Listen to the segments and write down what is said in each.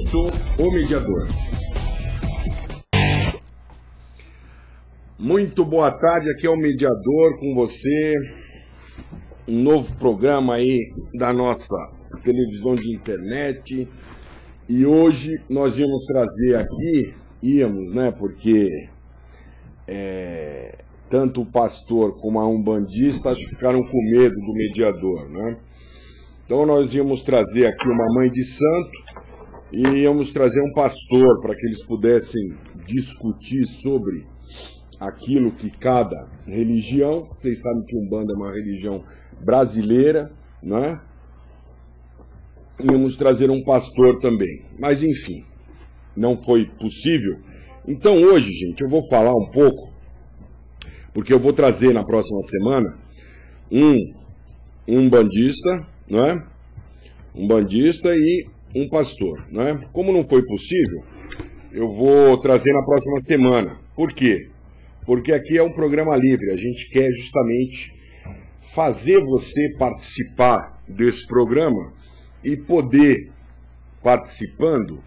sou o mediador. Muito boa tarde, aqui é o Mediador com você. Um novo programa aí da nossa televisão de internet. E hoje nós íamos trazer aqui, porque tanto o pastor como a umbandista acho que ficaram com medo do mediador, né? Então nós íamos trazer aqui uma mãe de santo e íamos trazer um pastor para que eles pudessem discutir sobre aquilo que cada religião, vocês sabem que Umbanda é uma religião brasileira, né? Íamos trazer um pastor também, mas enfim, não foi possível. Então hoje, gente, eu vou falar um pouco, porque eu vou trazer na próxima semana um umbandista, não é? Um bandista e um pastor, não é? Como não foi possível, eu vou trazer na próxima semana. Por quê? Porque aqui é um programa livre, a gente quer justamente fazer você participar desse programa e poder, participando,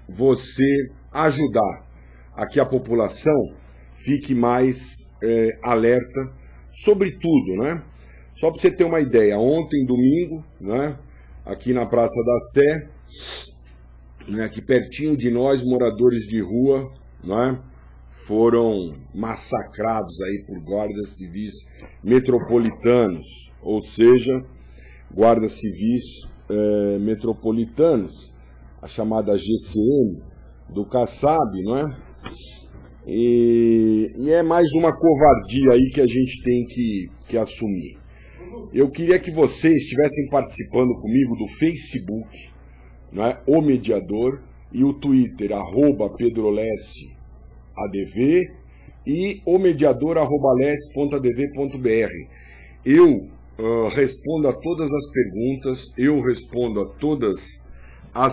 você ajudar a que a população fique mais alerta sobre tudo, né? Só para você ter uma ideia, ontem, domingo, né, aqui na Praça da Sé, né, aqui pertinho de nós, moradores de rua, né, foram massacrados aí por guardas civis metropolitanos, ou seja, guardas civis metropolitanos, a chamada GCM do Kassab, não é? E é mais uma covardia aí que a gente tem que assumir. Eu queria que vocês estivessem participando comigo do Facebook, não é? O Mediador, e o Twitter, @PedroLesse ADV, e o mediador @lesse.adv.br. Eu respondo a todas as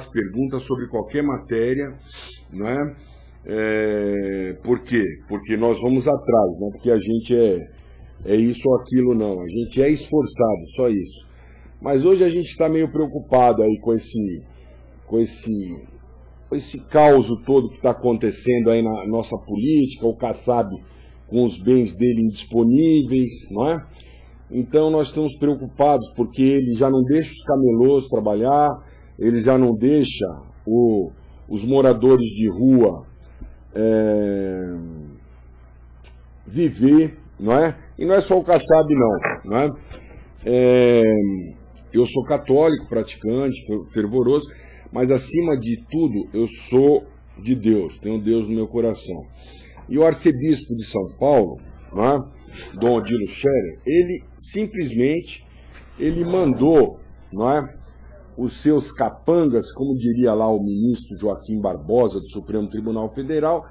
perguntas, sobre qualquer matéria, não é? Por quê? Porque nós vamos atrás, não é porque a gente é isso ou aquilo, não. A gente é esforçado, só isso. Mas hoje a gente está meio preocupado aí com esse caos todo que está acontecendo aí na nossa política, o Kassab com os bens dele indisponíveis, não é? Então nós estamos preocupados porque ele já não deixa os camelôs trabalhar, ele já não deixa os moradores de rua viver, não é? E não é só o Kassab não é? Eu sou católico, praticante, fervoroso, mas acima de tudo eu sou de Deus, tenho Deus no meu coração. E o arcebispo de São Paulo, não é? Dom Odilo Scherer, ele simplesmente mandou, não é? Os seus capangas, como diria lá o ministro Joaquim Barbosa do Supremo Tribunal Federal,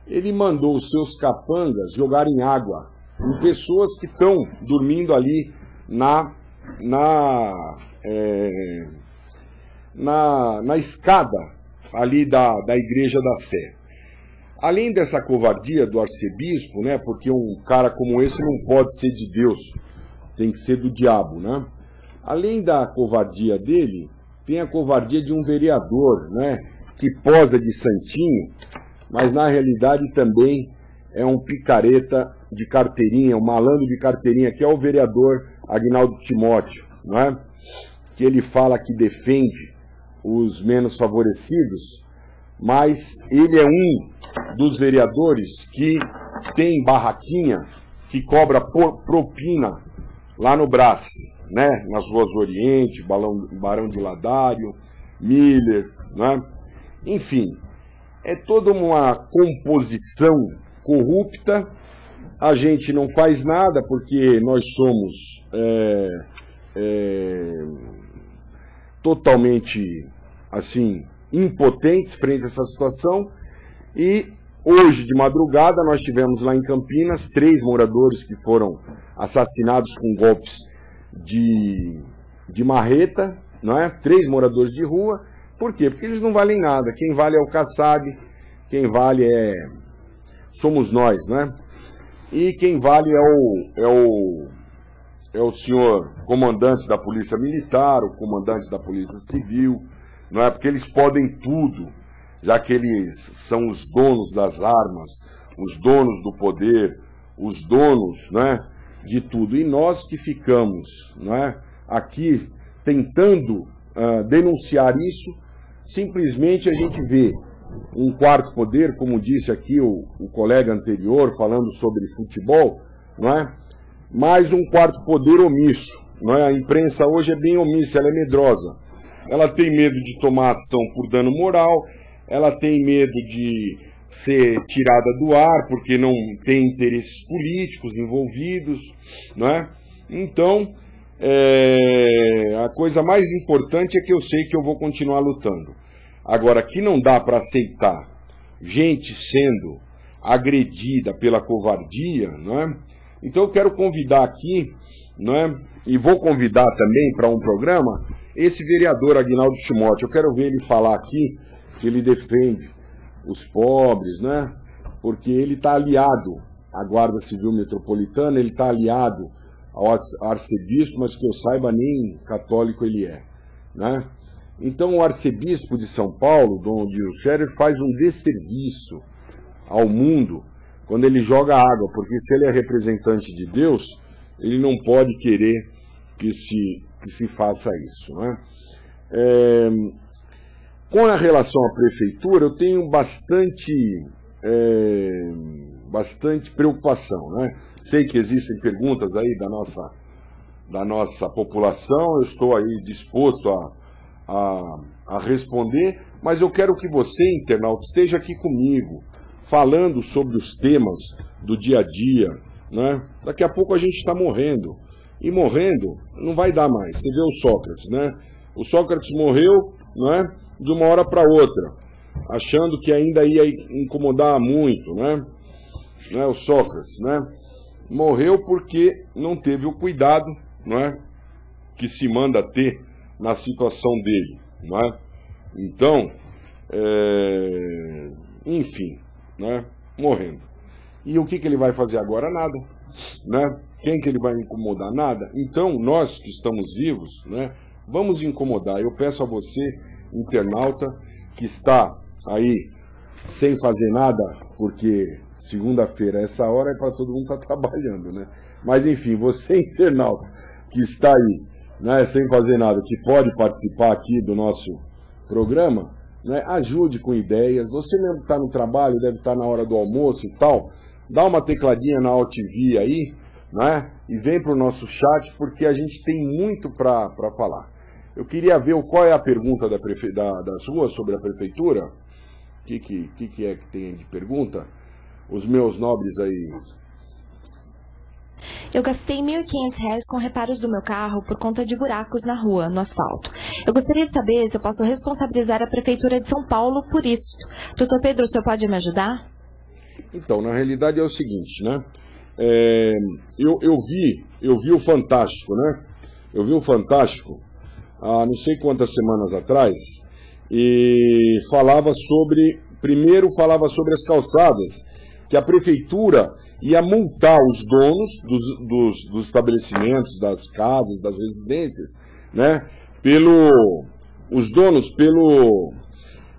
ele mandou os seus capangas jogarem água em pessoas que estão dormindo ali na escada ali da Igreja da Sé. Além dessa covardia do arcebispo, né, porque um cara como esse não pode ser de Deus, tem que ser do diabo, né? Além da covardia dele, tem a covardia de um vereador, né, que posa de santinho, mas na realidade também é um picareta de carteirinha, um malandro de carteirinha, que é o vereador Agnaldo Timóteo, não é? Que ele fala que defende os menos favorecidos, mas ele é um dos vereadores que tem barraquinha que cobra propina lá no Brás, né? Nas ruas Oriente, Barão de Ladário, Miller, né? Enfim, é toda uma composição corrupta. A gente não faz nada porque nós somos totalmente assim impotentes frente a essa situação. E hoje de madrugada nós tivemos lá em Campinas 3 moradores que foram assassinados com golpes de marreta, não é? 3 moradores de rua. Por quê? Porque eles não valem nada. Quem vale é o Kassab, quem vale somos nós, né? E quem vale é o senhor comandante da Polícia Militar, o comandante da Polícia Civil, não é? Porque eles podem tudo, já que eles são os donos das armas, os donos do poder, os donos, né, de tudo. E nós que ficamos, não é, aqui tentando denunciar isso, simplesmente a gente vê um quarto poder, como disse aqui o colega anterior, falando sobre futebol, não é? Mais um quarto poder omisso, não é? A imprensa hoje é bem omissa, ela é medrosa. Ela tem medo de tomar ação por dano moral, ela tem medo de ser tirada do ar porque não tem interesses políticos envolvidos, não é? Então, a coisa mais importante é que eu sei que eu vou continuar lutando. Agora, aqui não dá para aceitar gente sendo agredida pela covardia, não é? Então eu quero convidar aqui, não é? E vou convidar também para um programa esse vereador Aguinaldo Timóteo. Eu quero ver ele falar aqui que ele defende os pobres, né? Porque ele está aliado à Guarda Civil Metropolitana, ele está aliado ao arcebispo, mas que eu saiba nem católico ele é, né? Então o arcebispo de São Paulo, Dom Odilo Scherer, faz um desserviço ao mundo quando ele joga água, porque se ele é representante de Deus, ele não pode querer que se faça isso, né? Com a relação à prefeitura, eu tenho bastante preocupação, né? Sei que existem perguntas aí da nossa população, eu estou aí disposto a responder, mas eu quero que você, internauta, esteja aqui comigo, falando sobre os temas do dia a dia, né? Daqui a pouco a gente está morrendo, e morrendo não vai dar mais. Você vê o Sócrates, né? O Sócrates morreu, né, de uma hora para outra, achando que ainda ia incomodar muito, né? O Sócrates, né? Morreu porque não teve o cuidado, não é, que se manda ter na situação dele, não é? Então, enfim, né? Morrendo. E o que ele vai fazer agora? Nada, né? Quem que ele vai incomodar? Nada. Então, nós que estamos vivos, né, vamos incomodar. Eu peço a você, internauta, que está aí sem fazer nada, porque segunda-feira, essa hora é para todo mundo estar trabalhando, né? Mas, enfim, você, internauta, que está aí, né, sem fazer nada, que pode participar aqui do nosso programa, né, ajude com ideias. Você mesmo está no trabalho, deve estar na hora do almoço e tal, dá uma tecladinha na AltV aí, né, e vem para o nosso chat, porque a gente tem muito para falar. Eu queria ver qual é a pergunta da sua sobre a prefeitura. O que é que tem de pergunta? Os meus nobres aí. Eu gastei R$ 1.500 com reparos do meu carro por conta de buracos na rua, no asfalto. Eu gostaria de saber se eu posso responsabilizar a Prefeitura de São Paulo por isso. Doutor Pedro, o senhor pode me ajudar? Então, na realidade é o seguinte, né? Eu vi o Fantástico, né? Eu vi o Fantástico há não sei quantas semanas atrás e primeiro falava sobre as calçadas, que a Prefeitura ia multar os donos dos estabelecimentos, das casas, das residências, né,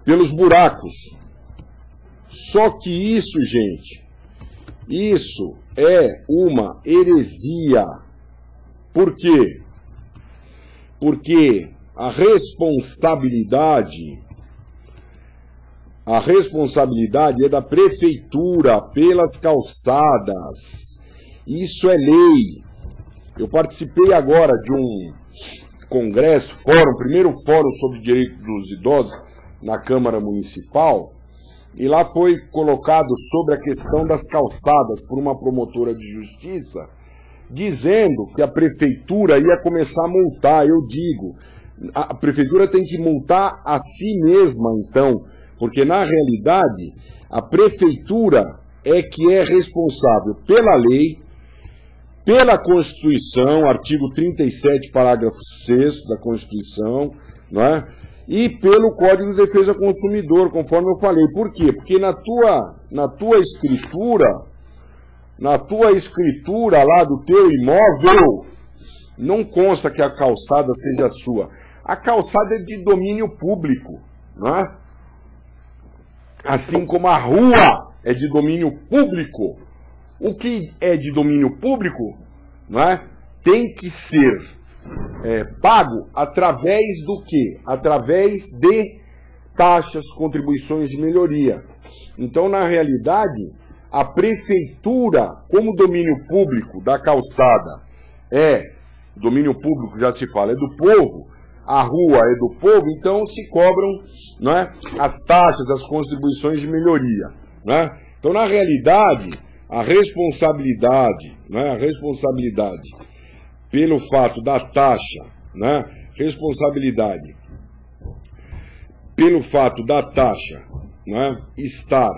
pelos buracos. Só que isso, gente, isso é uma heresia. Por quê? Porque a responsabilidade é da prefeitura pelas calçadas. Isso é lei. Eu participei agora de um congresso, primeiro fórum sobre direito dos idosos na Câmara Municipal, e lá foi colocado sobre a questão das calçadas por uma promotora de justiça, dizendo que a prefeitura ia começar a multar. Eu digo, a prefeitura tem que multar a si mesma, então, porque, na realidade, a prefeitura é que é responsável pela lei, pela Constituição, artigo 37, parágrafo 6º da Constituição, não é? E pelo Código de Defesa do Consumidor, conforme eu falei. Por quê? Porque na tua escritura lá do teu imóvel, não consta que a calçada seja sua. A calçada é de domínio público, não é? Assim como a rua é de domínio público. O que é de domínio público, não é? Tem que ser pago através do quê? Através de taxas, contribuições de melhoria. Então, na realidade, a prefeitura, como domínio público da calçada domínio público, já se fala, é do povo, a rua é do povo, então se cobram, não é, as taxas, as contribuições de melhoria. Não é? Então, na realidade, a responsabilidade, né, a responsabilidade pelo fato da taxa, né, responsabilidade pelo fato da taxa, né, estar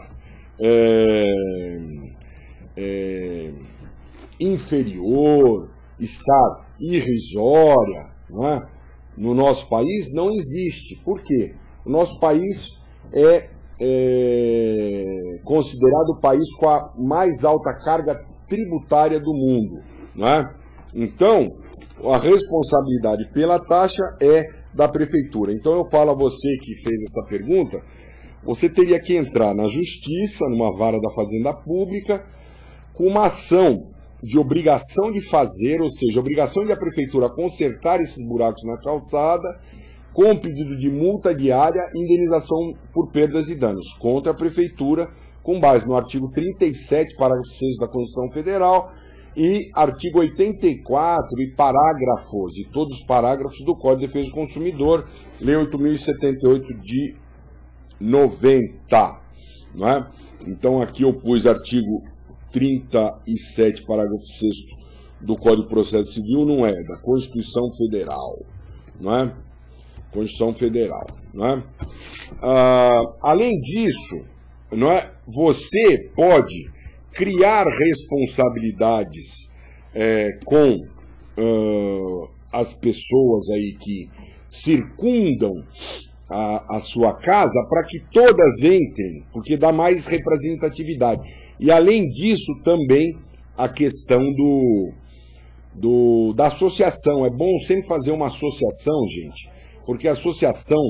inferior, estar irrisória, né, no nosso país não existe. Por quê? O nosso país é considerado o país com a mais alta carga tributária do mundo, né? Então, a responsabilidade pela taxa é da prefeitura. Então, eu falo a você que fez essa pergunta, você teria que entrar na justiça, numa vara da Fazenda Pública, com uma ação de obrigação de fazer, ou seja, obrigação da prefeitura consertar esses buracos na calçada, com pedido de multa diária e indenização por perdas e danos contra a prefeitura, com base no artigo 37, parágrafo 6 da Constituição Federal, e artigo 84 e parágrafos, e todos os parágrafos do Código de Defesa do Consumidor, Lei 8.078 de 90. Não é? Então aqui eu pus artigo 37, parágrafo 6º do Código de Processo Civil, não é, da Constituição Federal. Não é? Constituição Federal. Não é? Além disso, não é, você pode criar responsabilidades com as pessoas aí que circundam a sua casa para que todas entrem, porque dá mais representatividade. E além disso também a questão da associação. É bom sempre fazer uma associação, gente, porque a associação,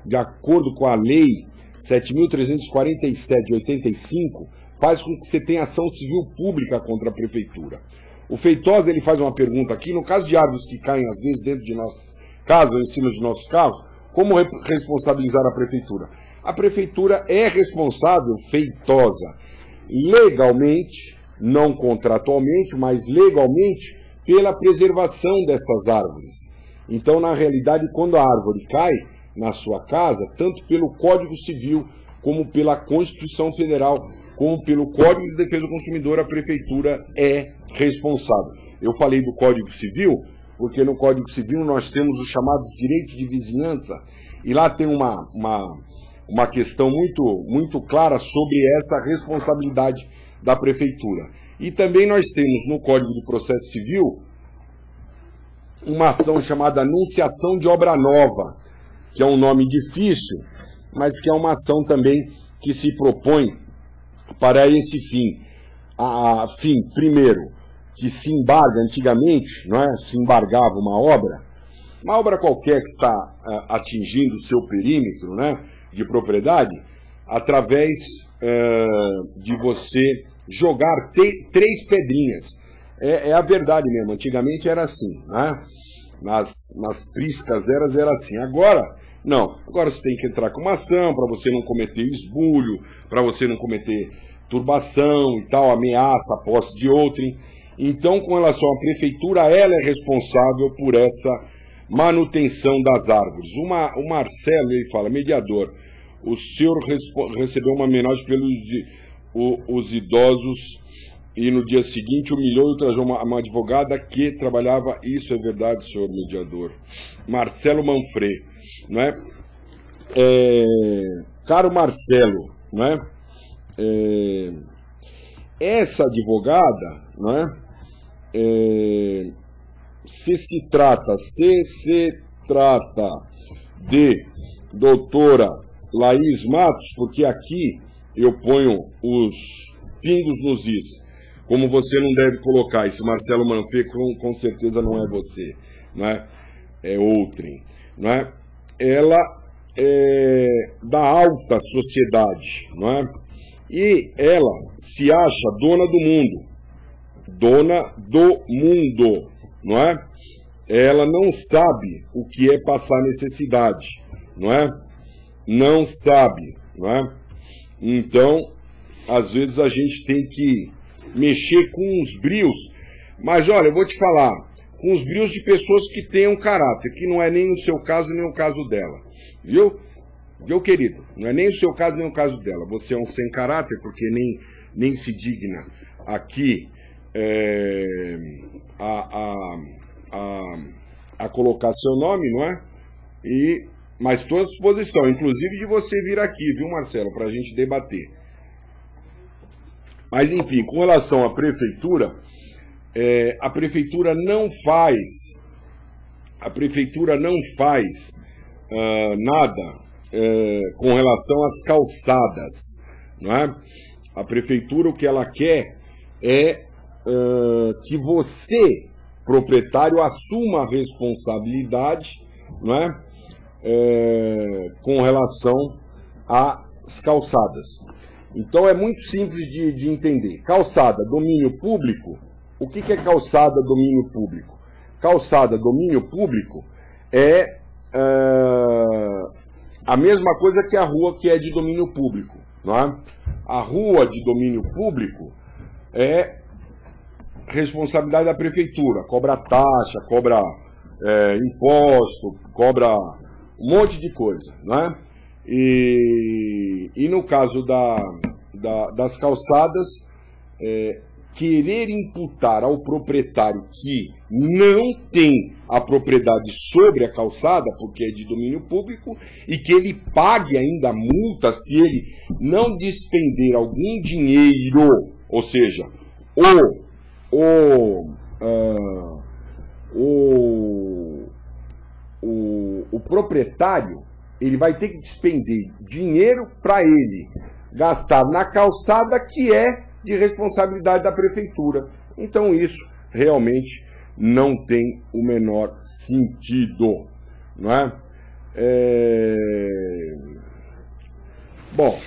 de acordo com a lei 7.347 de 85, faz com que você tenha ação civil pública contra a prefeitura. O Feitosa, ele faz uma pergunta aqui, no caso de árvores que caem às vezes dentro de nossas casas ou em cima de nossos carros, como responsabilizar a prefeitura? A prefeitura é responsável, Feitosa, legalmente, não contratualmente, mas legalmente, pela preservação dessas árvores. Então, na realidade, quando a árvore cai na sua casa, tanto pelo Código Civil, como pela Constituição Federal, como pelo Código de Defesa do Consumidor, a prefeitura é responsável. Eu falei do Código Civil, porque no Código Civil nós temos os chamados direitos de vizinhança, e lá tem uma questão muito clara sobre essa responsabilidade da prefeitura. E também nós temos no Código de Processo Civil uma ação chamada anunciação de obra nova, que é um nome difícil, mas que é uma ação também que se propõe para esse fim. Primeiro, que se embarga antigamente, não é? Se embargava uma obra qualquer que está atingindo o seu perímetro, né, de propriedade, através de você jogar 3 pedrinhas. É a verdade mesmo, antigamente era assim, né? Nas priscas era assim. Agora, não. Agora você tem que entrar com uma ação para você não cometer esbulho, para você não cometer turbação e tal, ameaça, posse de outrem. Então, com relação à prefeitura, ela é responsável por essa manutenção das árvores. O Marcelo, ele fala, mediador, o senhor recebeu uma homenagem pelos os idosos e no dia seguinte humilhou e ultrajou uma advogada que trabalhava. Isso é verdade, senhor mediador. Marcelo Manfredi, não é? Caro Marcelo, não é? Essa advogada, não é? Se trata de doutora Laís Matos, porque aqui eu ponho os pingos nos is, como você não deve colocar. Esse Marcelo Manfredi com certeza não é você, né? É outrem. não é? Ela é da alta sociedade, não é? E ela se acha dona do mundo, não é? Ela não sabe o que é passar necessidade, não é? Não sabe, não é? Então, às vezes a gente tem que mexer com os brios, mas olha, eu vou te falar, com os brios de pessoas que tenham caráter, que não é nem o seu caso nem o caso dela, viu? Viu, querido? Não é nem o seu caso nem o caso dela. Você é um sem caráter porque nem se digna aqui a colocar seu nome, não é? Mas estou à disposição, inclusive de você vir aqui, viu, Marcelo, para a gente debater. Mas, enfim, com relação à prefeitura, a prefeitura não faz nada com relação às calçadas, não é? A prefeitura, o que ela quer é que você, proprietário, assuma a responsabilidade, não é? Com relação às calçadas. Então é muito simples de entender. Calçada, domínio público. O que é calçada, domínio público? Calçada, domínio público é a mesma coisa que a rua que é de domínio público, não é? A rua de domínio público é responsabilidade da prefeitura, cobra taxa, cobra imposto, cobra um monte de coisa, não é? E no caso das calçadas, querer imputar ao proprietário que não tem a propriedade sobre a calçada, porque é de domínio público, e que ele pague ainda multa se ele não despender algum dinheiro, ou seja, o proprietário, ele vai ter que despender dinheiro para ele gastar na calçada que é de responsabilidade da prefeitura. Então isso realmente não tem o menor sentido, não é? Bom,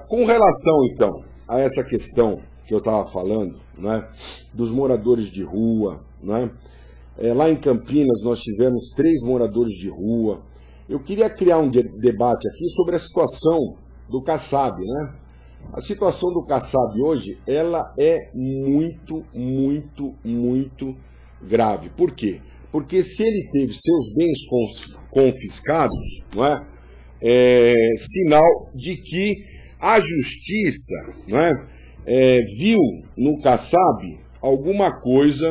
com relação então a essa questão que eu estava falando, né, dos moradores de rua, né? Lá em Campinas nós tivemos 3 moradores de rua. Eu queria criar um debate aqui sobre a situação do Kassab, né? A situação do Kassab hoje, ela é muito, muito, muito grave. Por quê? Porque se ele teve seus bens confiscados, não é? Sinal de que a justiça, não é? Viu no Kassab alguma coisa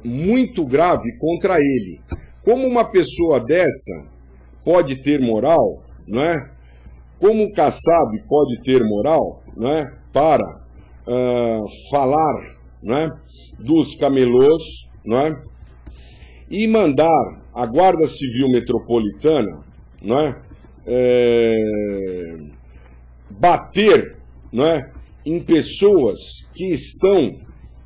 muito grave contra ele. Como uma pessoa dessa pode ter moral, não é? Como o Kassab pode ter moral, não é? Para falar, não é? Dos camelôs, não é? E mandar a Guarda Civil Metropolitana, não é? Bater, não é? Em pessoas que estão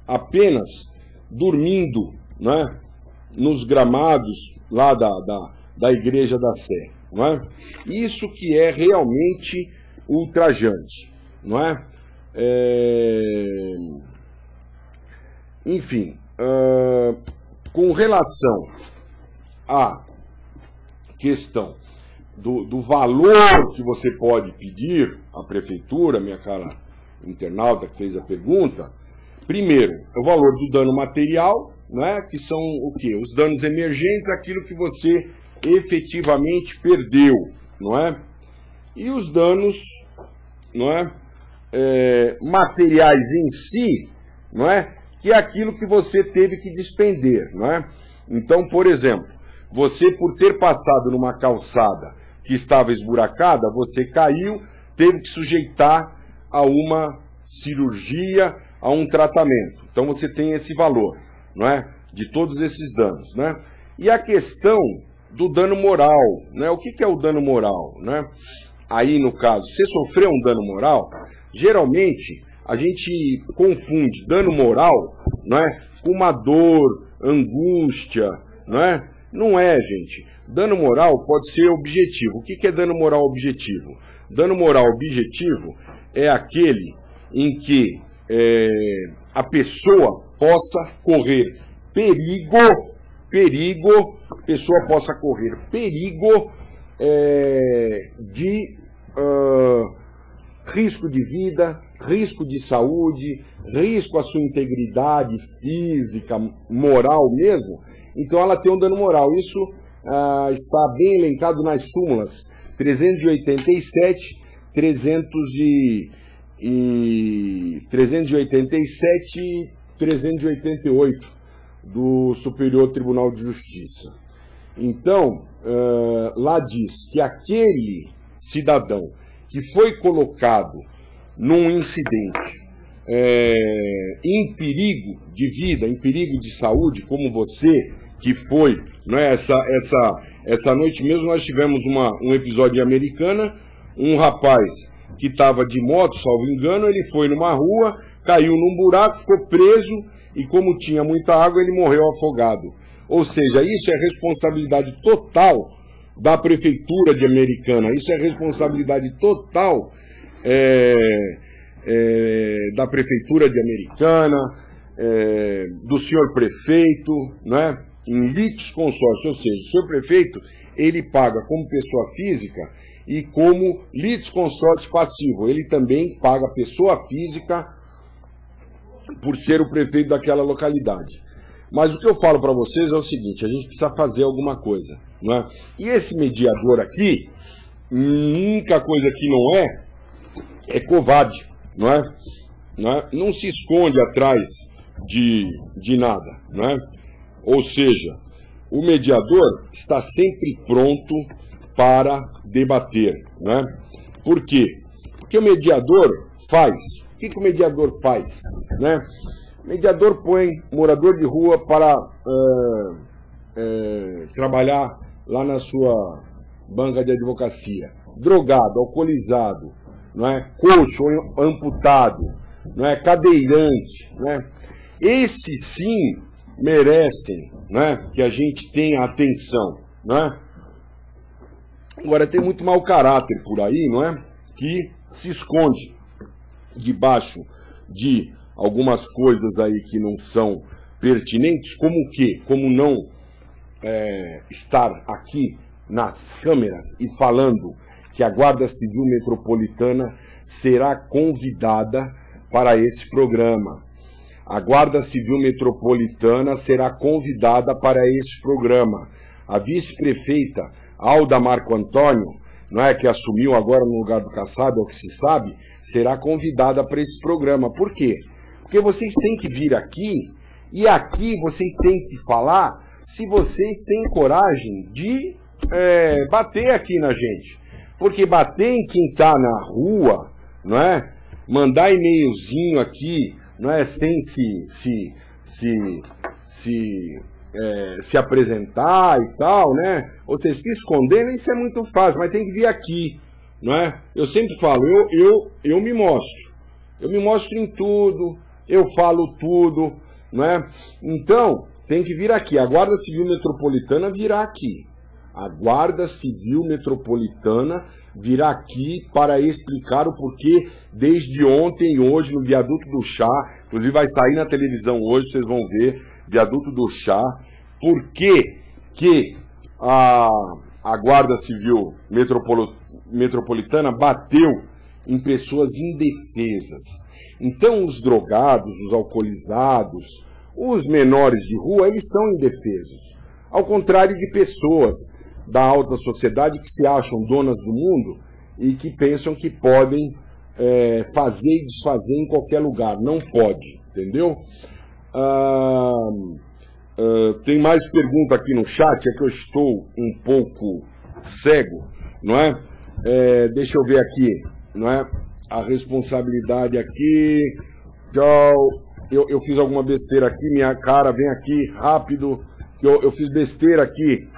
apenas dormindo, não é? Nos gramados lá da Igreja da Sé, não é? Isso que é realmente ultrajante, não é? Enfim, com relação à questão do valor que você pode pedir à prefeitura, minha cara internauta que fez a pergunta, primeiro, é o valor do dano material, né, que são o quê? Os danos emergentes, aquilo que você efetivamente perdeu, não é? E os danos, não é? Materiais em si, não é? Que é aquilo que você teve que despender, não é? Então, por exemplo, você por ter passado numa calçada que estava esburacada, você caiu, teve que sujeitar a uma cirurgia, a um tratamento. Então você tem esse valor, não é? De todos esses danos, né? E a questão do dano moral, né? O que é o dano moral, né? Aí, no caso, você sofreu um dano moral, geralmente a gente confunde dano moral, não é? com uma dor, angústia, não é? Não é, gente. Dano moral pode ser objetivo. O que é dano moral objetivo? Dano moral objetivo é aquele em que a pessoa possa correr pessoa possa correr perigo de risco de vida, risco de saúde, risco à sua integridade física, moral mesmo. Então ela tem um dano moral. Isso está bem elencado nas súmulas 387, 387 e 388 do Superior Tribunal de Justiça. Então, lá diz que aquele cidadão que foi colocado num incidente em perigo de vida, em perigo de saúde, como você que foi, né, essa noite mesmo nós tivemos um episódio em Americana, um rapaz que estava de moto, salvo engano, ele foi numa rua, caiu num buraco, ficou preso e como tinha muita água ele morreu afogado. Ou seja, isso é responsabilidade total da Prefeitura de Americana, isso é responsabilidade total da Prefeitura de Americana, do senhor prefeito, né, em litisconsórcio, ou seja, o senhor prefeito, ele paga como pessoa física e como litisconsórcio passivo, ele também paga pessoa física por ser o prefeito daquela localidade. Mas o que eu falo para vocês é o seguinte, a gente precisa fazer alguma coisa, não é? E esse mediador aqui, única coisa que não é covarde, não é? Não se esconde atrás de nada, não é? Ou seja, o mediador está sempre pronto para debater, não é? Por quê? Porque o mediador faz. O que o mediador faz, né? O mediador põe morador de rua para trabalhar lá na sua banca de advocacia. Drogado, alcoolizado, não é? Coxo ou amputado, não é? Cadeirante, né? Esses sim merecem, né, que a gente tenha atenção, né? Agora tem muito mau caráter por aí, não é? Que se esconde debaixo de algumas coisas aí que não são pertinentes, como o quê? Como não estar aqui nas câmeras e falando que a Guarda Civil Metropolitana será convidada para esse programa. A Guarda Civil Metropolitana será convidada para esse programa. A vice-prefeita Alda Marco Antônio, não é, que assumiu agora no lugar do Kassab, é o que se sabe, será convidada para esse programa. Por quê? Porque vocês têm que vir aqui, e aqui vocês têm que falar se vocês têm coragem de bater aqui na gente. Porque bater em quem está na rua, não é? Mandar e-mailzinho aqui, não é, sem se apresentar e tal, né? Ou seja, se esconder, isso é muito fácil, mas tem que vir aqui, não é? Eu sempre falo, eu me mostro. Eu me mostro em tudo, eu falo tudo, não é? Então, tem que vir aqui. A Guarda Civil Metropolitana virá aqui. A Guarda Civil Metropolitana virá aqui para explicar o porquê desde ontem e hoje no Viaduto do Chá, inclusive vai sair na televisão hoje, vocês vão ver, Viaduto do Chá, por que a Guarda Civil Metropolitana bateu em pessoas indefesas. Então os drogados, os alcoolizados, os menores de rua, eles são indefesos. Ao contrário de pessoas da alta sociedade que se acham donas do mundo e que pensam que podem fazer e desfazer em qualquer lugar. Não pode, entendeu? Tem mais pergunta aqui no chat, é que eu estou um pouco cego, não é? Deixa eu ver aqui, não é? A responsabilidade aqui, tchau, eu fiz alguma besteira aqui, minha cara, vem aqui, rápido, que eu fiz besteira aqui,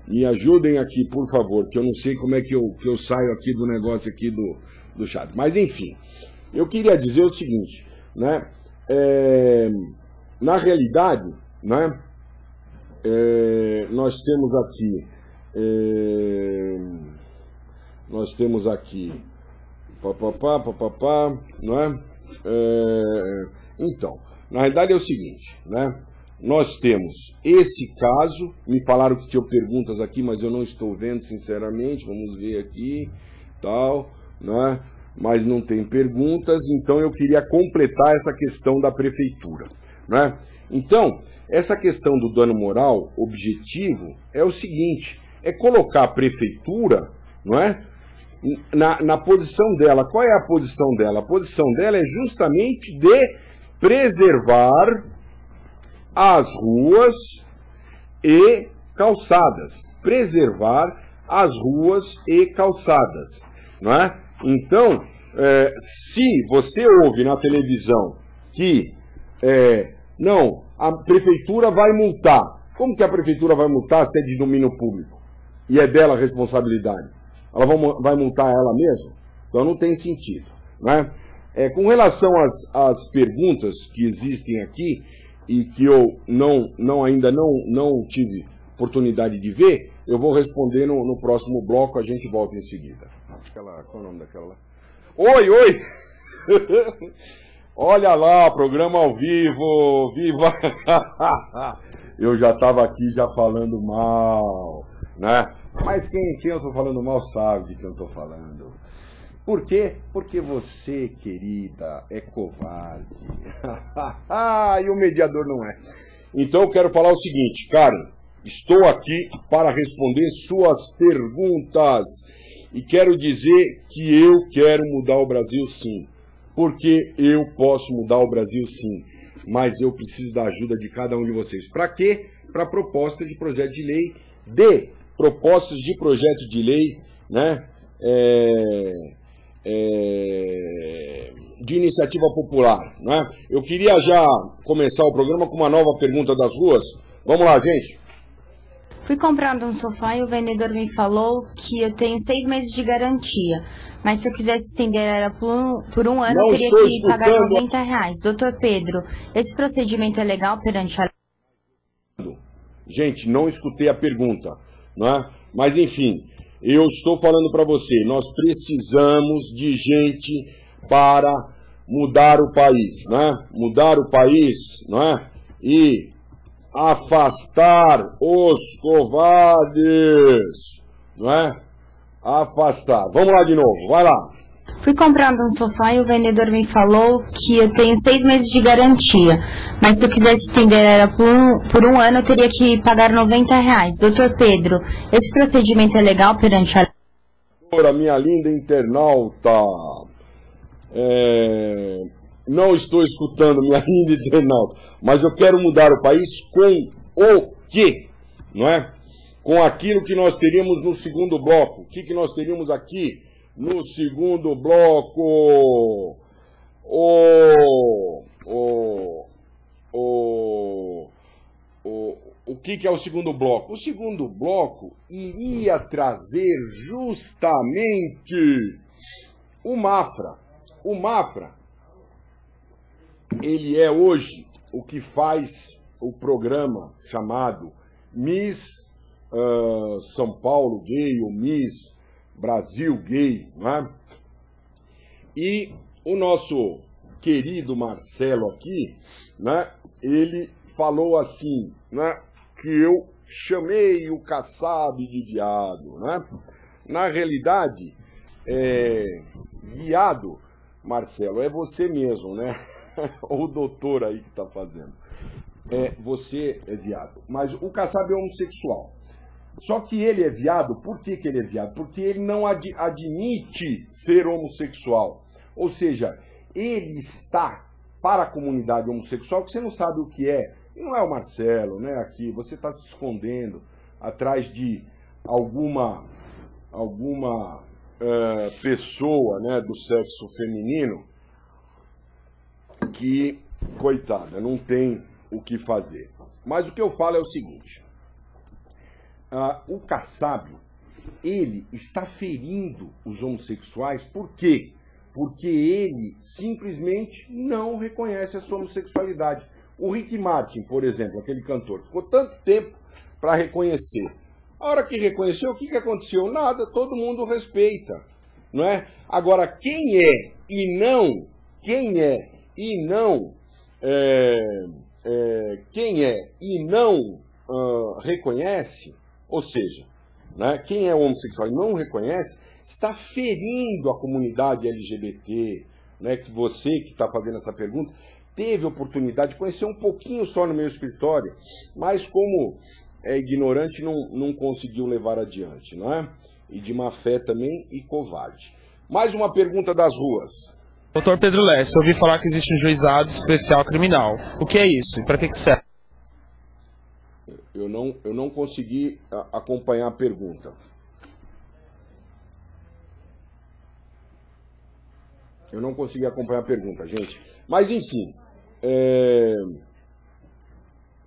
me ajudem aqui, por favor, que eu não sei como é que eu saio aqui do negócio aqui do chat, mas enfim, eu queria dizer o seguinte, né? na realidade, né, nós temos aqui, não é? Então, na realidade é o seguinte, né? Nós temos esse caso, me falaram que tinham perguntas aqui, mas eu não estou vendo, sinceramente, vamos ver aqui, tal, né? Mas não tem perguntas, então eu queria completar essa questão da prefeitura, né? Então, essa questão do dano moral objetivo é o seguinte, é colocar a prefeitura, não é? Na posição dela. Qual é a posição dela? A posição dela é justamente de preservar as ruas e calçadas. Preservar as ruas e calçadas, não é? Então, se você ouve na televisão que não, a prefeitura vai multar. Como que a prefeitura vai multar se é de domínio público? E é dela a responsabilidade? Ela vai multar ela mesma? Então não tem sentido, né? Com relação às perguntas que existem aqui e que eu ainda não tive oportunidade de ver, eu vou responder no próximo bloco, a gente volta em seguida. Qual é o nome daquela lá? Oi! Olha lá, programa ao vivo, viva! Eu já estava aqui já falando mal, né? Mas quem eu estou falando mal sabe de quem eu estou falando. Por quê? Porque você, querida, é covarde. E o mediador não é. Então eu quero falar o seguinte, Karen, estou aqui para responder suas perguntas. E quero dizer que eu quero mudar o Brasil sim. Porque eu posso mudar o Brasil sim. Mas eu preciso da ajuda de cada um de vocês. Para quê? Para proposta de projeto de lei propostas de projeto de lei, né, de iniciativa popular, né? Eu queria já começar o programa com uma nova pergunta das ruas. Vamos lá, gente. Fui comprando um sofá e o vendedor me falou que eu tenho 6 meses de garantia, mas se eu quisesse estender ela por um ano, eu teria que pagar R$90. Doutor Pedro, esse procedimento é legal perante a lei? Gente, não escutei a pergunta. Né? Mas enfim, eu estou falando para você, nós precisamos de gente para mudar o país, né? Mudar o país, né? E afastar os covardes, não é? Afastar. Vamos lá de novo, vai lá. Fui comprando um sofá e o vendedor me falou que eu tenho 6 meses de garantia, mas se eu quisesse estender ela por um ano, eu teria que pagar R$90. Doutor Pedro, esse procedimento é legal perante a lei? Minha linda internauta, não estou escutando, minha linda internauta, mas eu quero mudar o país com o quê? Não é? Com aquilo que nós teríamos no segundo bloco. O que nós teríamos aqui? No segundo bloco, o que é o segundo bloco? O segundo bloco iria trazer justamente o Mafra. O Mafra, ele é hoje o que faz o programa chamado Miss São Paulo Gay, ou Miss Brasil Gay, né? E o nosso querido Marcelo aqui, né? Ele falou assim, né? Que eu chamei o Kassab de viado, né? Na realidade, viado, Marcelo, é você mesmo, né? O doutor aí que está fazendo. Você é viado. Mas o Kassab é homossexual. Só que ele é viado, por que ele é viado? Porque ele não admite ser homossexual. Ou seja, ele está para a comunidade homossexual, que você não sabe o que é. E não é o Marcelo, né? Aqui, você está se escondendo atrás de alguma pessoa, né, do sexo feminino que, coitada, não tem o que fazer. Mas o que eu falo é o seguinte. O Kassab, ele está ferindo os homossexuais, por quê? Porque ele simplesmente não reconhece a sua homossexualidade. O Rick Martin, por exemplo, aquele cantor, ficou tanto tempo para reconhecer. A hora que reconheceu, o que aconteceu? Nada, todo mundo respeita, não é? Agora, quem é e não reconhece, ou seja, né, quem é homossexual e não reconhece, está ferindo a comunidade LGBT, né, que você que está fazendo essa pergunta, teve oportunidade de conhecer um pouquinho só no meu escritório, mas como é ignorante, não conseguiu levar adiante, não é? E de má fé também e covarde. Mais uma pergunta das ruas. Doutor Pedro Lessa, eu ouvi falar que existe um juizado especial criminal. O que é isso e para que serve? Eu não consegui acompanhar a pergunta. Eu não consegui acompanhar a pergunta, gente. Mas, enfim...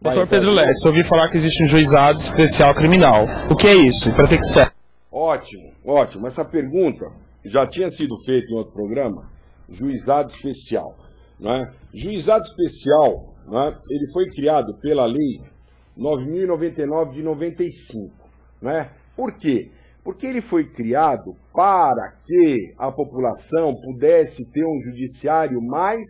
Doutor Pedro Lessa, eu ouvi falar que existe um juizado especial criminal. O que é isso e para que serve? Ótimo, ótimo. Essa pergunta já tinha sido feita em outro programa. Juizado especial, não é? Juizado especial, não é? Ele foi criado pela Lei 9.099 de 95, não é? Por quê? Porque ele foi criado para que a população pudesse ter um judiciário mais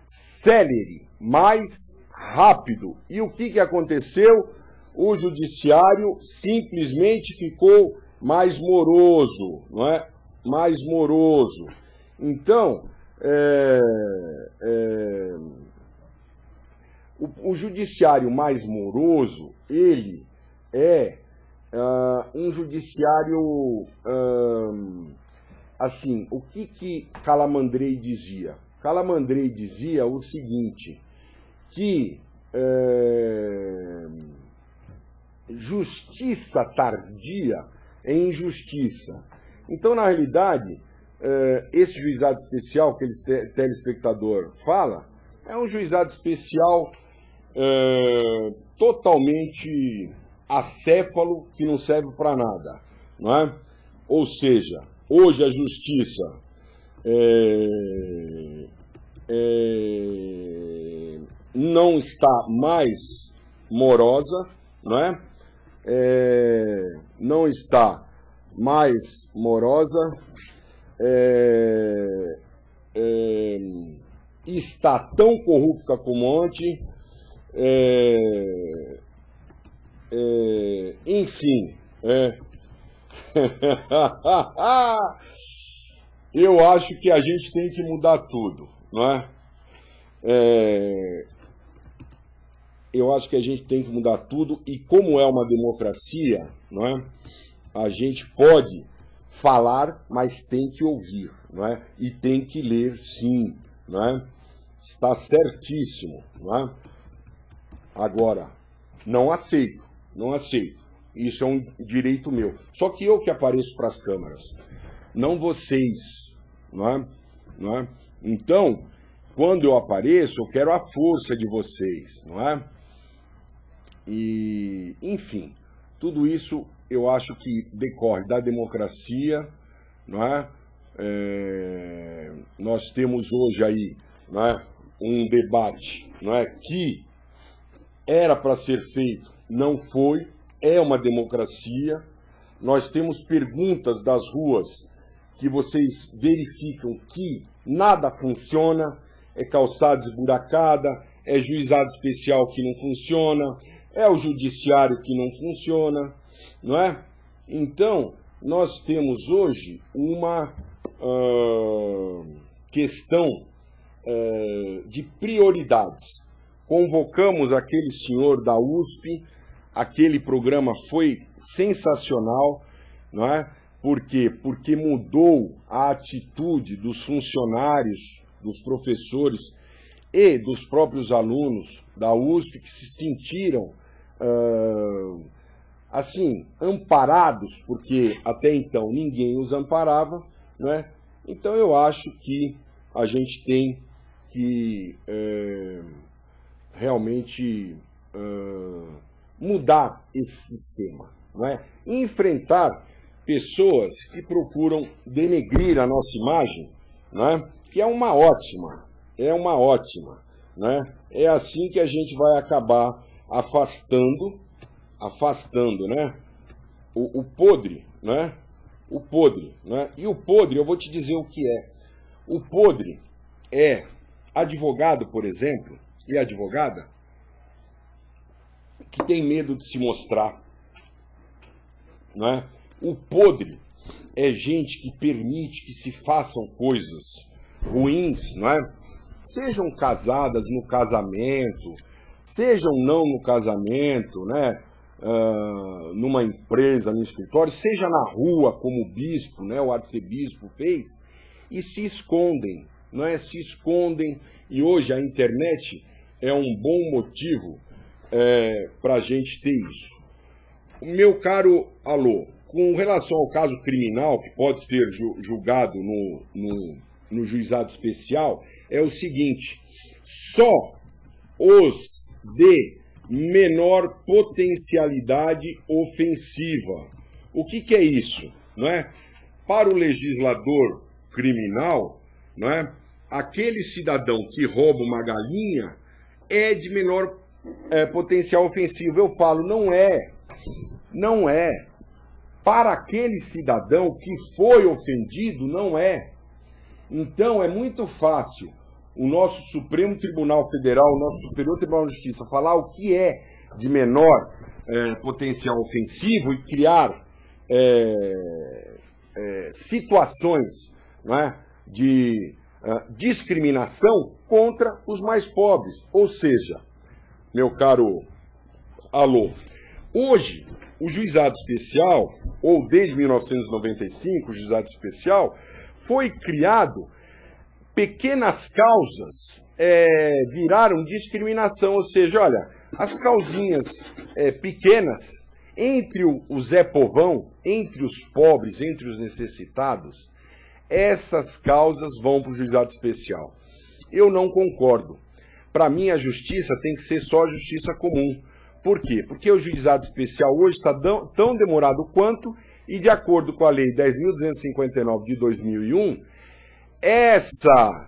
célere, mais rápido. E o que aconteceu? O judiciário simplesmente ficou mais moroso, não é? Mais moroso. Então, o judiciário mais moroso, ele é um judiciário, assim, o que Calamandrei dizia? Calamandrei dizia o seguinte, que justiça tardia é injustiça. Então, na realidade, esse juizado especial que o telespectador fala, é um juizado especial totalmente acéfalo, que não serve para nada, não é? Ou seja, hoje a justiça não está mais morosa, não é? Não está mais morosa, está tão corrupta como ontem, enfim, eu acho que a gente tem que mudar tudo, não é? Eu acho que a gente tem que mudar tudo, e como é uma democracia, não é? A gente pode falar, mas tem que ouvir, não é? E tem que ler, sim, não é? Está certíssimo, não é? Agora, não aceito. Isso é um direito meu. Só que eu que apareço para as câmeras, não vocês, não é? Então, quando eu apareço, eu quero a força de vocês, não é? E, enfim, tudo isso eu acho que decorre da democracia, não é? Nós temos hoje aí, não é, um debate, não é, que era para ser feito, não foi, é uma democracia. Nós temos perguntas das ruas que vocês verificam que nada funciona, é calçada esburacada, é juizado especial que não funciona, é o judiciário que não funciona, não é? Então, nós temos hoje uma questão de prioridades. Convocamos aquele senhor da USP, aquele programa foi sensacional, não é? Por quê? Porque mudou a atitude dos funcionários, dos professores e dos próprios alunos da USP, que se sentiram, assim, amparados, porque até então ninguém os amparava, não é? Então eu acho que a gente tem que realmente mudar esse sistema, não é? Enfrentar pessoas que procuram denegrir a nossa imagem, não é? Que é uma ótima, né? É assim que a gente vai acabar afastando, né? O podre, né? O podre, né? E o podre, eu vou te dizer o que é. O podre é advogado, por exemplo, e advogada, que tem medo de se mostrar, né? O podre é gente que permite que se façam coisas ruins, não é? Sejam casadas no casamento, sejam não no casamento, né? Numa empresa, no escritório, seja na rua, como o bispo, né? O arcebispo fez, e se escondem, não é? Se escondem, e hoje a internet é um bom motivo para a gente ter isso. Meu caro Alô, com relação ao caso criminal, que pode ser julgado no juizado especial, é o seguinte: só os de menor potencialidade ofensiva. O que é isso? Não é? Para o legislador criminal, não é? Aquele cidadão que rouba uma galinha é de menor potencial ofensivo. Eu falo, não é. Não é. Para aquele cidadão que foi ofendido, não é. Então, é muito fácil o nosso Supremo Tribunal Federal, o nosso Superior Tribunal de Justiça, falar o que é de menor potencial ofensivo e criar situações, não é, de discriminação contra os mais pobres. Ou seja, meu caro Alô, hoje o juizado especial, ou desde 1995, o juizado especial, foi criado, pequenas causas viraram discriminação, ou seja, olha, as causinhas pequenas, entre o Zé Povão, entre os pobres, entre os necessitados, essas causas vão para o juizado especial. Eu não concordo. Para mim, a justiça tem que ser só a justiça comum. Por quê? Porque o juizado especial hoje está tão demorado quanto, e de acordo com a lei 10.259 de 2001, essa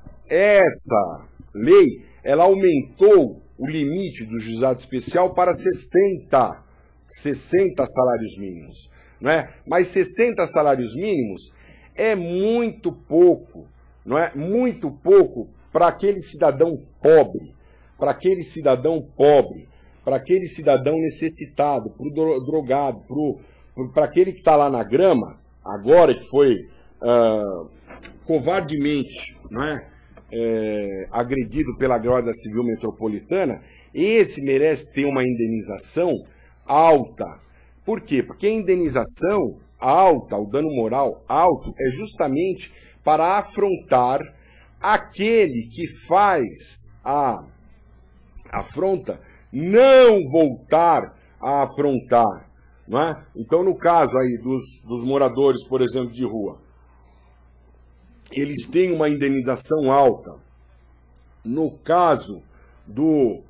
lei, ela aumentou o limite do juizado especial para 60 salários mínimos, não é? Mas 60 salários mínimos é muito pouco, não é? Muito pouco para aquele cidadão pobre, para aquele cidadão necessitado, para o drogado, para aquele que está lá na grama, agora que foi covardemente, não é? Agredido pela Guarda Civil Metropolitana, esse merece ter uma indenização alta. Por quê? Porque a indenização alta, o dano moral alto, é justamente para afrontar aquele que faz a afronta não voltar a afrontar, não é? Então, no caso aí dos moradores, por exemplo, de rua, eles têm uma indenização alta. No caso do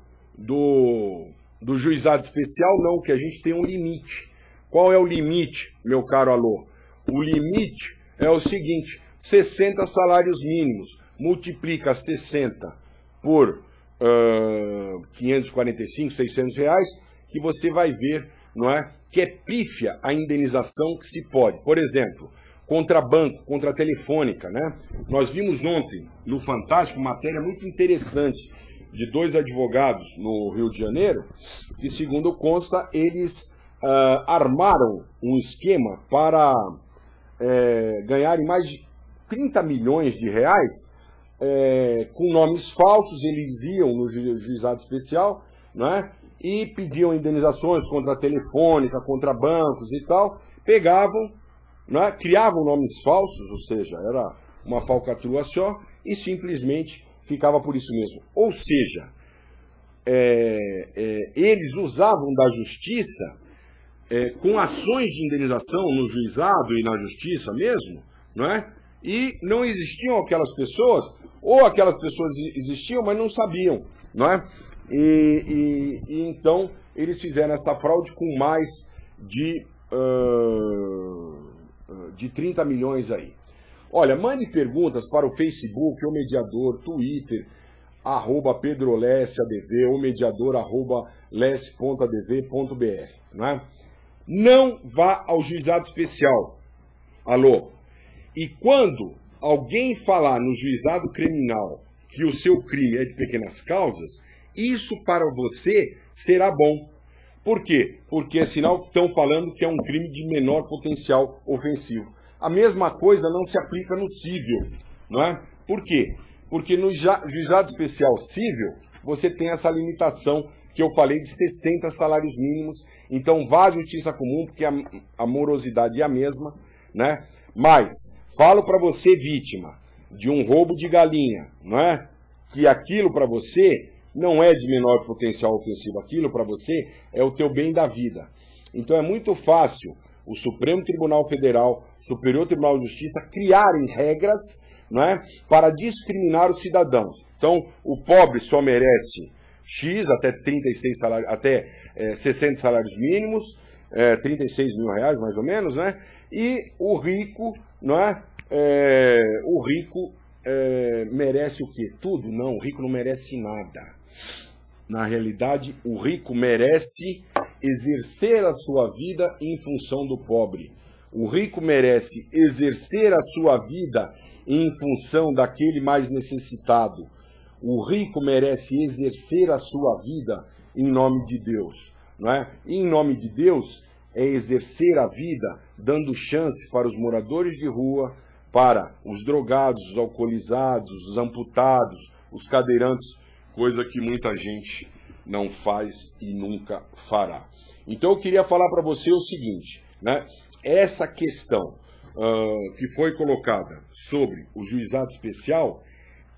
juizado especial, não, que a gente tem um limite. Qual é o limite, meu caro Alô? O limite é o seguinte: 60 salários mínimos, multiplica 60 por 545, 600 reais, que você vai ver, não é, que é pífia a indenização que se pode. Por exemplo, contra banco, contra telefônica, né? Nós vimos ontem no Fantástico matéria muito interessante de 2 advogados no Rio de Janeiro, que, segundo consta, eles armaram um esquema para ganharem mais de 30 milhões de reais com nomes falsos. Eles iam no juizado especial, né, e pediam indenizações contra a telefônica, contra bancos e tal, pegavam, né, criavam nomes falsos, ou seja, era uma falcatrua só, e simplesmente ficava por isso mesmo. Ou seja, eles usavam da justiça com ações de indenização no juizado e na justiça mesmo, não é? E não existiam aquelas pessoas, ou aquelas pessoas existiam, mas não sabiam, não é? E então eles fizeram essa fraude com mais de 30 milhões aí. Olha, mande perguntas para o Facebook, o Mediador, Twitter, @pedrolesseadv ou mediador@lesse.adv.br, não é? Não vá ao juizado especial. Alô? E quando alguém falar no juizado criminal que o seu crime é de pequenas causas, isso para você será bom. Por quê? Porque é sinal que estão falando que é um crime de menor potencial ofensivo. A mesma coisa não se aplica no cível, não é? Por quê? Porque no juizado especial cível, você tem essa limitação que eu falei de 60 salários mínimos. Então vá à justiça comum, porque a morosidade é a mesma, né? Mas falo para você, vítima de um roubo de galinha, não é? Que aquilo para você não é de menor potencial ofensivo, aquilo para você é o teu bem da vida. Então é muito fácil o Supremo Tribunal Federal, Superior Tribunal de Justiça criarem regras, não é? Para discriminar os cidadãos. Então o pobre só merece X, até 36 salários, até 60 salários mínimos, 36 mil reais mais ou menos, né? E o rico, não é? O rico merece o quê? Tudo? Não, o rico não merece nada. Na realidade, o rico merece exercer a sua vida em função do pobre. O rico merece exercer a sua vida em função daquele mais necessitado. O rico merece exercer a sua vida em nome de Deus, não é? E em nome de Deus é exercer a vida dando chance para os moradores de rua, para os drogados, os alcoolizados, os amputados, os cadeirantes, coisa que muita gente não faz e nunca fará. Então eu queria falar para você o seguinte, né? Essa questão que foi colocada sobre o juizado especial,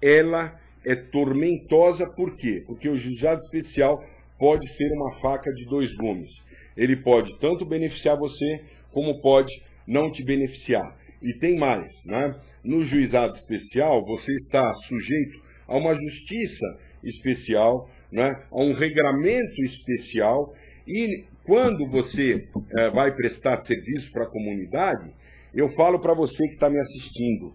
ela é tormentosa. Por quê? Porque o juizado especial pode ser uma faca de dois gumes. Ele pode tanto beneficiar você, como pode não te beneficiar. E tem mais, né? No juizado especial, você está sujeito a uma justiça especial, né? A um regramento especial. E quando você vai prestar serviço para a comunidade, eu falo para você que está me assistindo,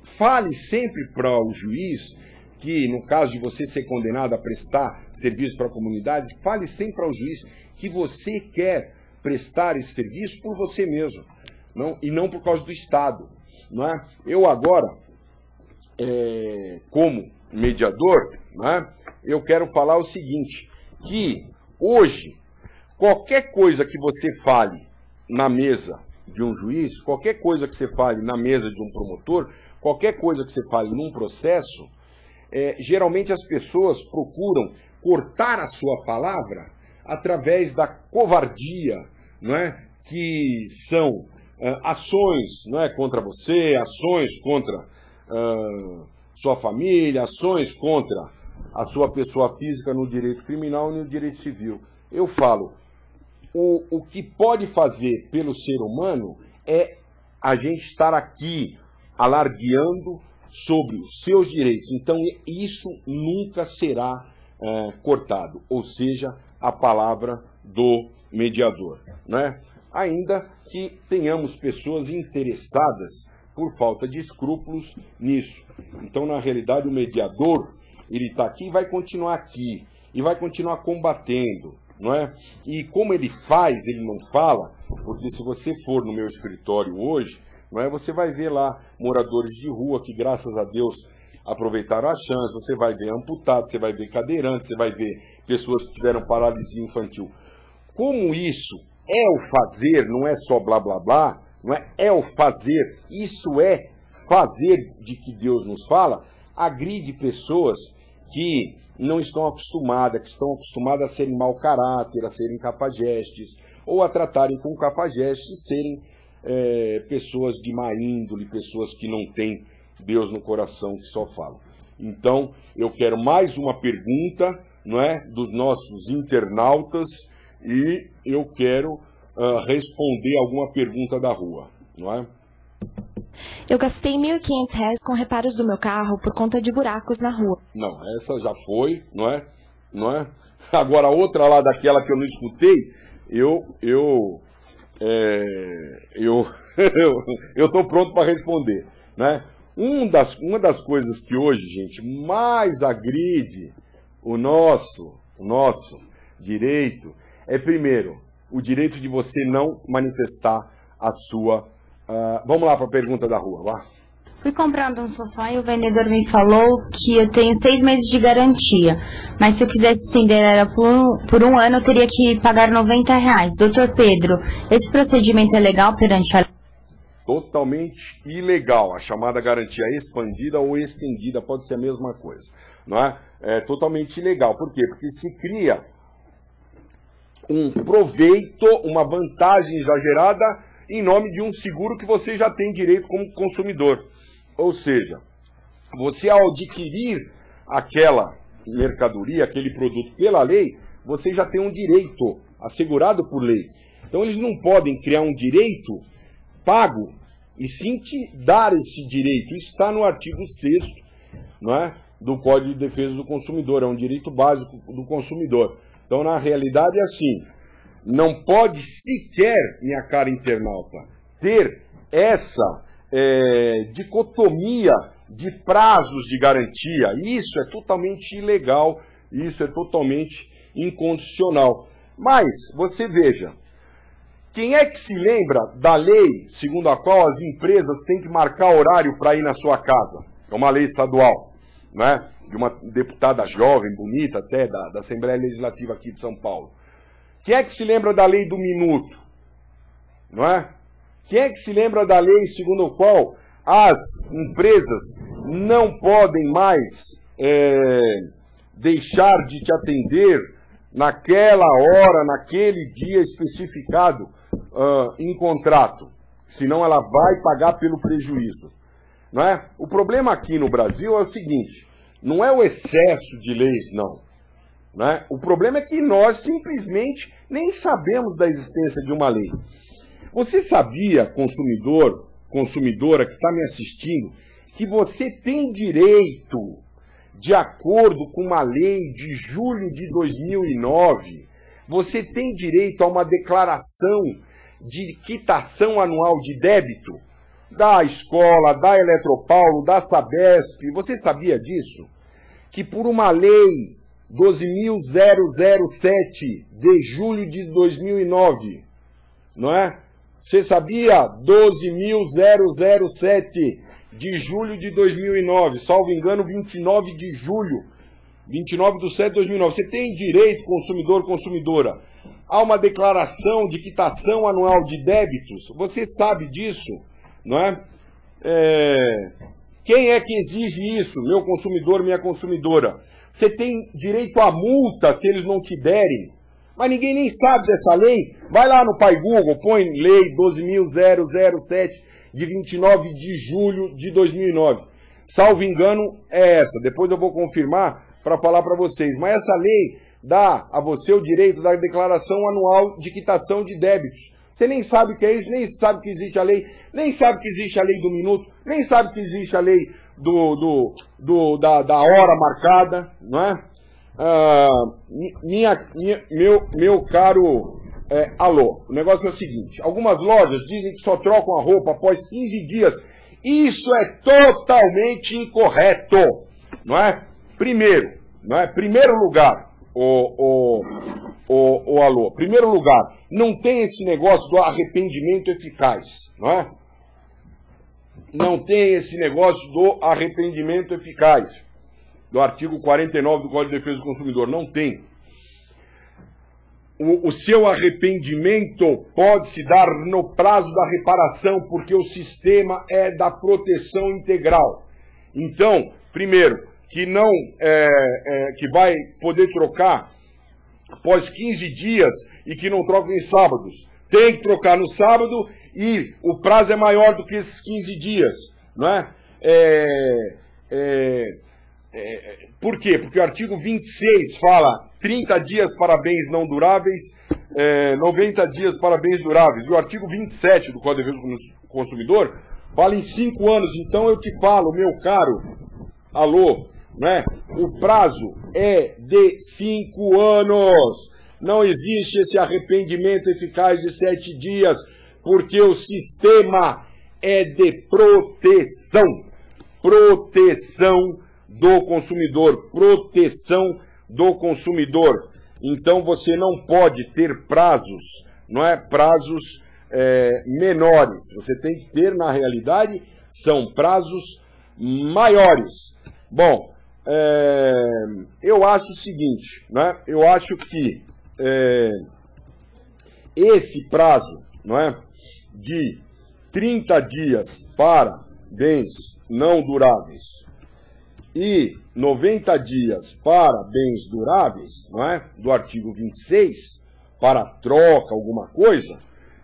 fale sempre para o juiz que, no caso de você ser condenado a prestar serviço para a comunidade, fale sempre ao juiz que você quer prestar esse serviço por você mesmo, e não por causa do Estado, não é? Eu agora, como mediador, não é? Eu quero falar o seguinte, que hoje, qualquer coisa que você fale na mesa de um juiz, qualquer coisa que você fale na mesa de um promotor, qualquer coisa que você fale num processo, geralmente as pessoas procuram cortar a sua palavra através da covardia, não é? Que são ações, não é? Contra você, ações contra sua família, ações contra a sua pessoa física no direito criminal e no direito civil. Eu falo, o que pode fazer pelo ser humano é a gente estar aqui alardeando sobre os seus direitos. Então isso nunca será cortado, ou seja, a palavra do mediador, né? Ainda que tenhamos pessoas interessadas por falta de escrúpulos nisso. Então, na realidade, o mediador, ele está aqui e vai continuar aqui, e vai continuar combatendo, não é? E como ele faz, ele não fala, porque se você for no meu escritório hoje, não é? Você vai ver lá moradores de rua que, graças a Deus, aproveitaram a chance, você vai ver amputados, você vai ver cadeirantes, você vai ver pessoas que tiveram paralisia infantil. Como isso é o fazer, não é só blá blá blá, não é? É o fazer, isso é fazer de que Deus nos fala, agride pessoas que não estão acostumadas, que estão acostumadas a serem mau caráter, a serem cafajestes, ou a tratarem com cafajestes, serem pessoas de má índole, pessoas que não têm Deus no coração, que só falam. Então, eu quero mais uma pergunta, não é, dos nossos internautas, e eu quero responder alguma pergunta da rua, não é? Eu gastei R$ 1.500 com reparos do meu carro por conta de buracos na rua. Não, essa já foi, não é? Não é? Agora, outra lá daquela que eu não escutei, eu estou pronto para responder, né? Uma das coisas que hoje, gente, mais agride o nosso direito é, primeiro, o direito de você não manifestar a sua... vamos lá para a pergunta da rua, vá. Fui comprando um sofá e o vendedor me falou que eu tenho 6 meses de garantia, mas se eu quisesse estender ela por um ano, eu teria que pagar R$90. Doutor Pedro, esse procedimento é legal perante a lei? Totalmente ilegal. A chamada garantia expandida ou estendida pode ser a mesma coisa, não é? É totalmente ilegal. Por quê? Porque se cria um proveito, uma vantagem exagerada em nome de um seguro que você já tem direito como consumidor. Ou seja, você ao adquirir aquela mercadoria, aquele produto pela lei, você já tem um direito assegurado por lei. Então eles não podem criar um direito pago e sim te dar esse direito. Isso está no artigo 6º, não é, do Código de Defesa do Consumidor, é um direito básico do consumidor. Então, na realidade, é assim, não pode sequer, minha cara internauta, ter essa dicotomia de prazos de garantia. Isso é totalmente ilegal, isso é totalmente inconstitucional. Mas, você veja, quem é que se lembra da lei segundo a qual as empresas têm que marcar horário para ir na sua casa? É uma lei estadual, né? De uma deputada jovem, bonita até, da Assembleia Legislativa aqui de São Paulo. Quem é que se lembra da lei do minuto? Não é? Quem é que se lembra da lei segundo a qual as empresas não podem mais deixar de te atender naquela hora, naquele dia especificado em contrato? Senão ela vai pagar pelo prejuízo. Não é? O problema aqui no Brasil é o seguinte, não é o excesso de leis, não. Né? O problema é que nós simplesmente nem sabemos da existência de uma lei. Você sabia, consumidor, consumidora que está me assistindo, que você tem direito, de acordo com uma lei de julho de 2009, você tem direito a uma declaração de quitação anual de débito da escola, da Eletropaulo, da Sabesp. Você sabia disso? Que por uma lei 12.007 de julho de 2009, não é? Você sabia? 12.007 de julho de 2009, salvo engano, 29 de julho, 29/7/2009. Você tem direito, consumidor, consumidora, a uma declaração de quitação anual de débitos. Você sabe disso, não é? Quem é que exige isso? Meu consumidor, minha consumidora. Você tem direito à multa se eles não te derem. Mas ninguém nem sabe dessa lei. Vai lá no Pai Google, põe lei 12.007 de 29 de julho de 2009. Salvo engano, é essa. Depois eu vou confirmar para falar para vocês. Mas essa lei dá a você o direito da declaração anual de quitação de débitos. Você nem sabe o que é isso, nem sabe que existe a lei, nem sabe que existe a lei do minuto, nem sabe que existe a lei da hora marcada, não é? Meu caro alô, o negócio é o seguinte, algumas lojas dizem que só trocam a roupa após 15 dias. Isso é totalmente incorreto, não é? Primeiro lugar, alô, primeiro lugar, não tem esse negócio do arrependimento eficaz, não é? Não tem esse negócio do arrependimento eficaz, do artigo 49 do Código de Defesa do Consumidor, não tem. O seu arrependimento pode se dar no prazo da reparação, porque o sistema é da proteção integral. Então, primeiro, que não que vai poder trocar após 15 dias e que não troca em sábados. Tem que trocar no sábado e o prazo é maior do que esses 15 dias, não é? Por quê? Porque o artigo 26 fala 30 dias para bens não duráveis, 90 dias para bens duráveis. E o artigo 27 do Código de Defesa do Consumidor fala em 5 anos. Então eu te falo, meu caro alô, né? O prazo é de 5 anos. Não existe esse arrependimento eficaz de 7 dias, porque o sistema é de proteção. proteção do consumidor. Proteção do consumidor. Então você não pode ter prazos, não é? Prazos menores. Você tem que ter, na realidade, são prazos maiores. Bom, eu acho o seguinte, né? Eu acho que esse prazo, não é, de 30 dias para bens não duráveis e 90 dias para bens duráveis, não é, do artigo 26, para troca, alguma coisa,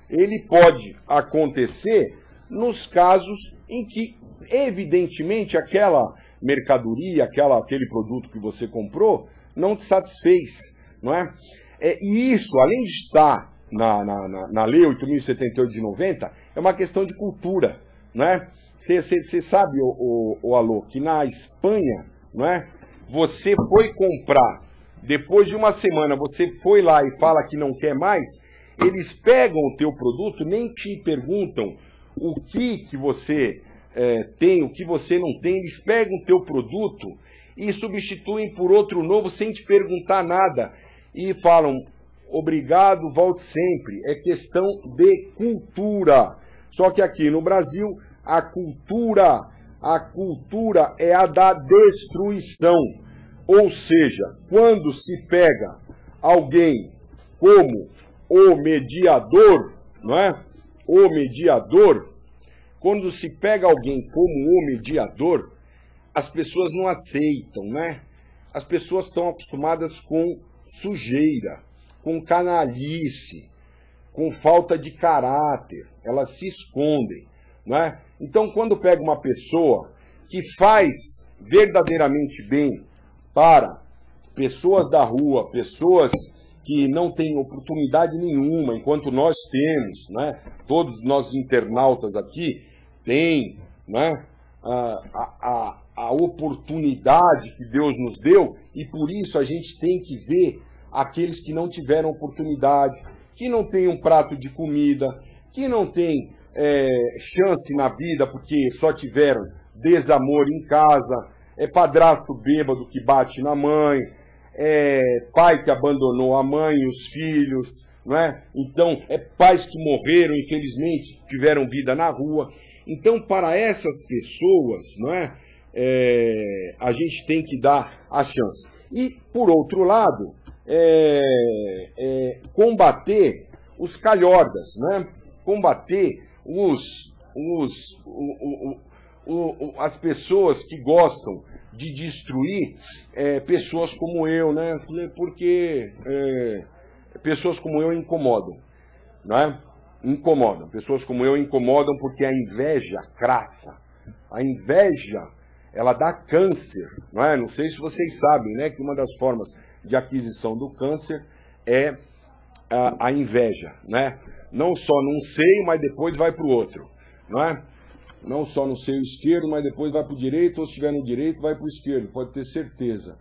ele pode acontecer nos casos em que, evidentemente, aquela mercadoria, aquele produto que você comprou, não te satisfez, não é? E isso, além de estar na Lei 8.078 de 90, é uma questão de cultura, não é? Você sabe, o Alô, que na Espanha, não é? Você foi comprar, depois de uma semana você foi lá e fala que não quer mais, eles pegam o teu produto, nem te perguntam o que você tem, o que você não tem, eles pegam o teu produto e substituem por outro novo sem te perguntar nada e falam, obrigado, volte sempre. É questão de cultura. Só que aqui no Brasil, a cultura é a da destruição. Ou seja, quando se pega alguém como o mediador, não é? O mediador, quando se pega alguém como o mediador, as pessoas não aceitam, né? As pessoas estão acostumadas com sujeira, com canalice, com falta de caráter, elas se escondem, não é? Então, quando pega uma pessoa que faz verdadeiramente bem para pessoas da rua, pessoas que não têm oportunidade nenhuma, enquanto nós temos, né? Todos nós internautas aqui têm, né? A oportunidade que Deus nos deu, e por isso a gente tem que ver aqueles que não tiveram oportunidade, que não têm um prato de comida, que não têm chance na vida porque só tiveram desamor em casa, padrasto bêbado que bate na mãe, pai que abandonou a mãe e os filhos, não é? Então, pais que morreram, infelizmente, tiveram vida na rua. Então, para essas pessoas, não é? A gente tem que dar a chance. E, por outro lado, combater os calhordas, né? Combater as pessoas que gostam de destruir pessoas como eu, né? Porque pessoas como eu incomodam, né? Incomodam. Pessoas como eu incomodam porque a inveja crassa. A inveja, ela dá câncer, não é? Não sei se vocês sabem, né? Que uma das formas de aquisição do câncer é a inveja, né? Não só num seio, mas depois vai para o outro, não é? Não só no seio esquerdo, mas depois vai para o direito, ou se estiver no direito, vai para o esquerdo, pode ter certeza.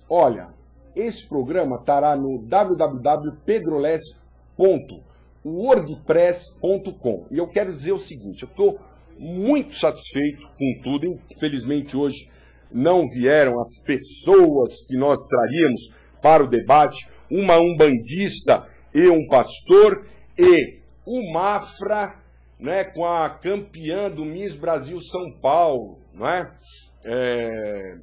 Olha, esse programa estará no www.pedroles.wordpress.com. E eu quero dizer o seguinte, eu estou muito satisfeito com tudo. Infelizmente hoje não vieram as pessoas que nós traríamos para o debate, uma umbandista e um pastor, e o Mafra, né, com a campeã do Miss Brasil São Paulo, não é?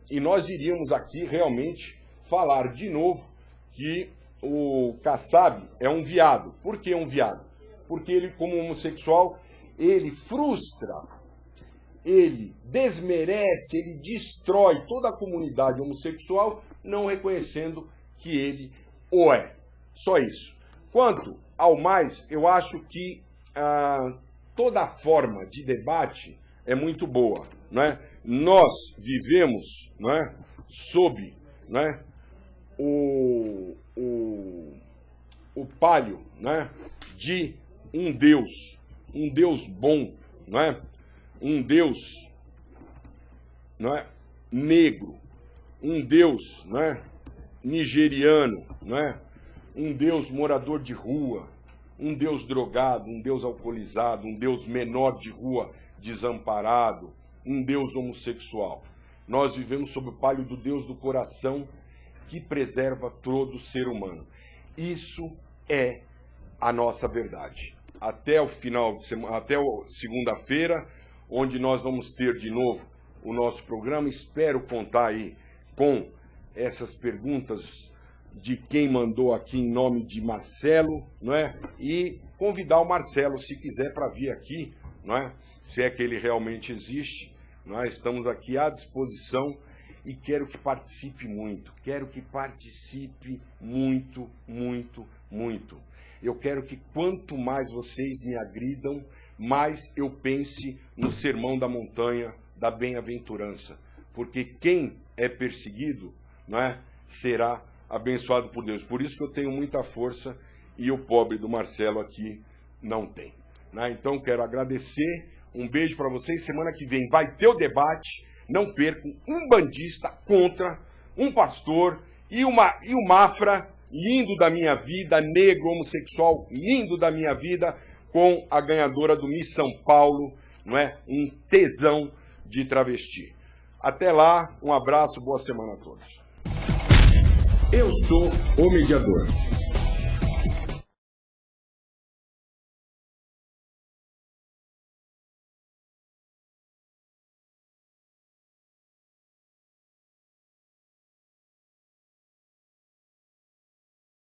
E nós iríamos aqui realmente falar de novo que o Kassab é um viado. Por que um viado? Porque ele, como homossexual, ele frustra, ele desmerece, ele destrói toda a comunidade homossexual, não reconhecendo que ele o é. Só isso. Quanto ao mais, eu acho que toda forma de debate é muito boa, não é? Nós vivemos, não é, sob, não é, o palio, né, de um Deus bom, não é? Um Deus, não é, negro, um Deus, não é, nigeriano, não é? Um Deus morador de rua, um Deus drogado, um Deus alcoolizado, um Deus menor de rua desamparado, um Deus homossexual. Nós vivemos sob o palio do Deus do coração que preserva todo ser humano. Isso é a nossa verdade. Até o final de semana, até segunda-feira, onde nós vamos ter de novo o nosso programa. Espero contar aí com essas perguntas de quem mandou aqui em nome de Marcelo, não é? E convidar o Marcelo, se quiser, para vir aqui, não é? Se é que ele realmente existe. Nós estamos aqui à disposição e quero que participe muito. Quero que participe muito, muito, muito. Eu quero que quanto mais vocês me agridam, mais eu pense no sermão da montanha da bem-aventurança. Porque quem é perseguido, não é, será abençoado por Deus. Por isso que eu tenho muita força e o pobre do Marcelo aqui não tem. Né? Então quero agradecer, um beijo para vocês. Semana que vem vai ter o debate. Não percam, um bandista contra um pastor e o Mafra, lindo da minha vida, negro, homossexual, lindo da minha vida, com a ganhadora do Miss São Paulo, não é? Um tesão de travesti. Até lá, um abraço, boa semana a todos. Eu sou o mediador.